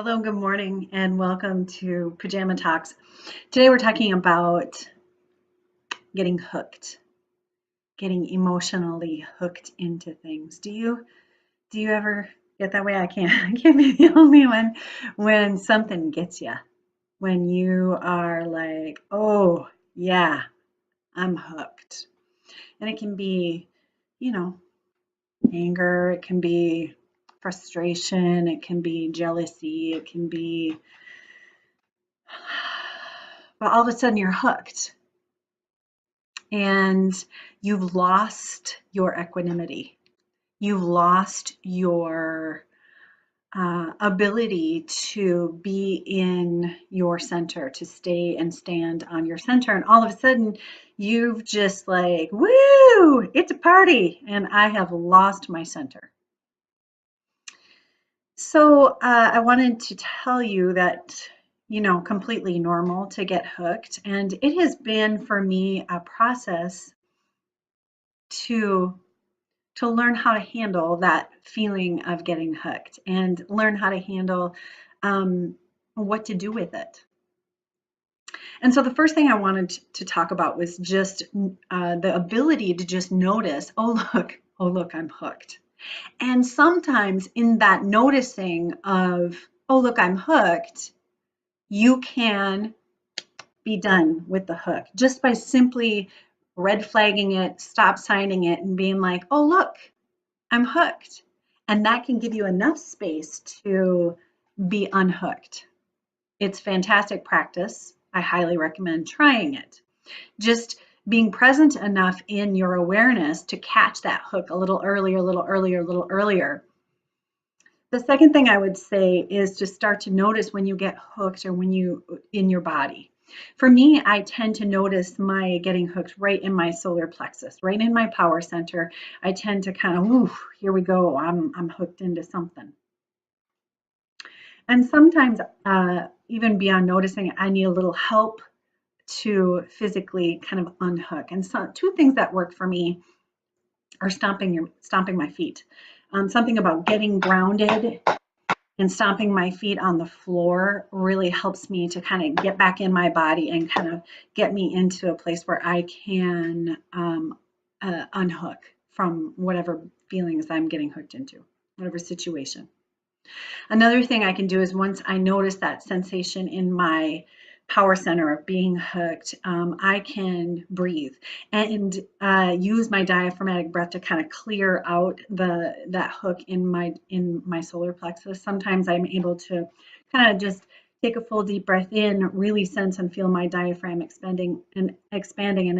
Hello, good morning, and welcome to Pajama Talks. Today we're talking about getting hooked, getting emotionally hooked into things. Do you ever get that way? I can't I can't be the only one when something gets you. When you are like, "Oh, yeah, I'm hooked." And it can be, you know, anger, it can be frustration, it can be jealousy, it can be but all of a sudden you're hooked and you've lost your equanimity. You've lost your ability to be in your center, to stay and stand on your center. And all of a sudden, you've just like, woo, it's a party. And I have lost my center. So I wanted to tell you that, completely normal to get hooked. And it has been for me a process to learn how to handle that feeling of getting hooked and learn how to handle what to do with it. And so the first thing I wanted to talk about was just the ability to just notice, oh look, I'm hooked. And sometimes in that noticing of, oh look, I'm hooked, you can be done with the hook just by simply red flagging it, stop signing it, and being like, oh look, I'm hooked. And that can give you enough space to be unhooked. It's fantastic practice. I highly recommend trying it. Just being present enough in your awareness to catch that hook a little earlier, a little earlier, a little earlier. The second thing I would say is to start to notice when you get hooked or when you in your body. For me, I tend to notice my getting hooked right in my solar plexus, right in my power center. I tend to kind of, ooh, here we go. I'm hooked into something. And sometimes, even beyond noticing, I need a little help to physically kind of unhook. And so, two things that work for me are stomping my feet. Something about getting grounded and stomping my feet on the floor really helps me to kind of get back in my body and kind of get me into a place where I can unhook from whatever feelings I'm getting hooked into, whatever situation. Another thing I can do is once I notice that sensation in my power center of being hooked, I can breathe and use my diaphragmatic breath to kind of clear out that hook in my solar plexus. Sometimes I'm able to kind of just take a full deep breath in, really sense and feel my diaphragm expanding, and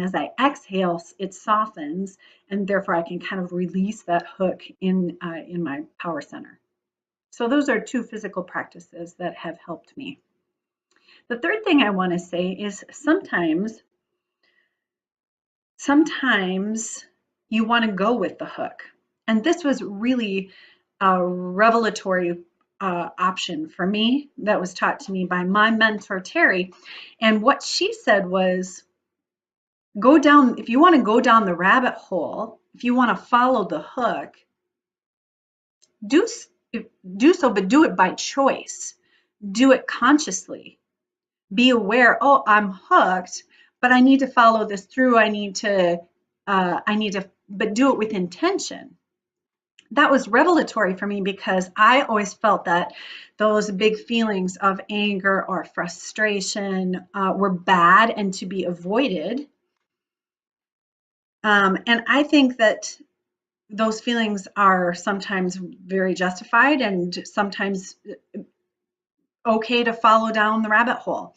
as I exhale, it softens, and therefore I can kind of release that hook in my power center. So those are two physical practices that have helped me. The third thing I want to say is sometimes you want to go with the hook. And this was really a revelatory option for me that was taught to me by my mentor, Terry. And what she said was, if you want to go down the rabbit hole, if you want to follow the hook, do so, but do it by choice. Do it consciously. Be aware, oh, I'm hooked, but I need to follow this through. But do it with intention. That was revelatory for me because I always felt that those big feelings of anger or frustration were bad and to be avoided. And I think that those feelings are sometimes very justified and sometimes okay to follow down the rabbit hole.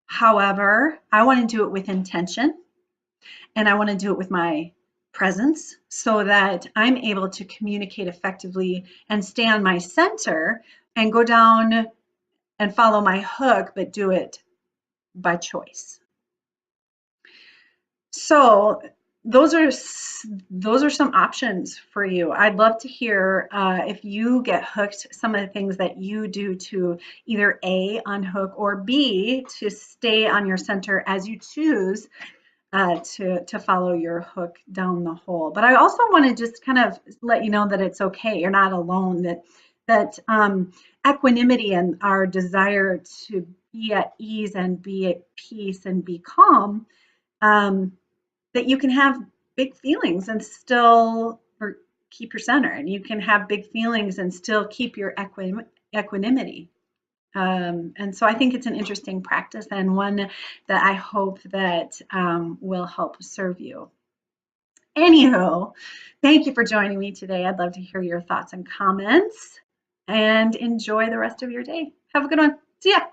However, I want to do it with intention and I want to do it with my presence so that I'm able to communicate effectively and stay on my center and go down and follow my hook, but do it by choice. So those are some options for you. I'd love to hear if you get hooked, some of the things that you do to either A, unhook, or B, to stay on your center as you choose to follow your hook down the hole. But I also want to just kind of let you know that it's okay. You're not alone, that that equanimity and our desire to be at ease and be at peace and be calm, that you can have big feelings and still or keep your center, and you can have big feelings and still keep your equanimity. And so I think it's an interesting practice and one that I hope that will help serve you. Anywho, thank you for joining me today. I'd love to hear your thoughts and comments, and enjoy the rest of your day. Have a good one. See ya.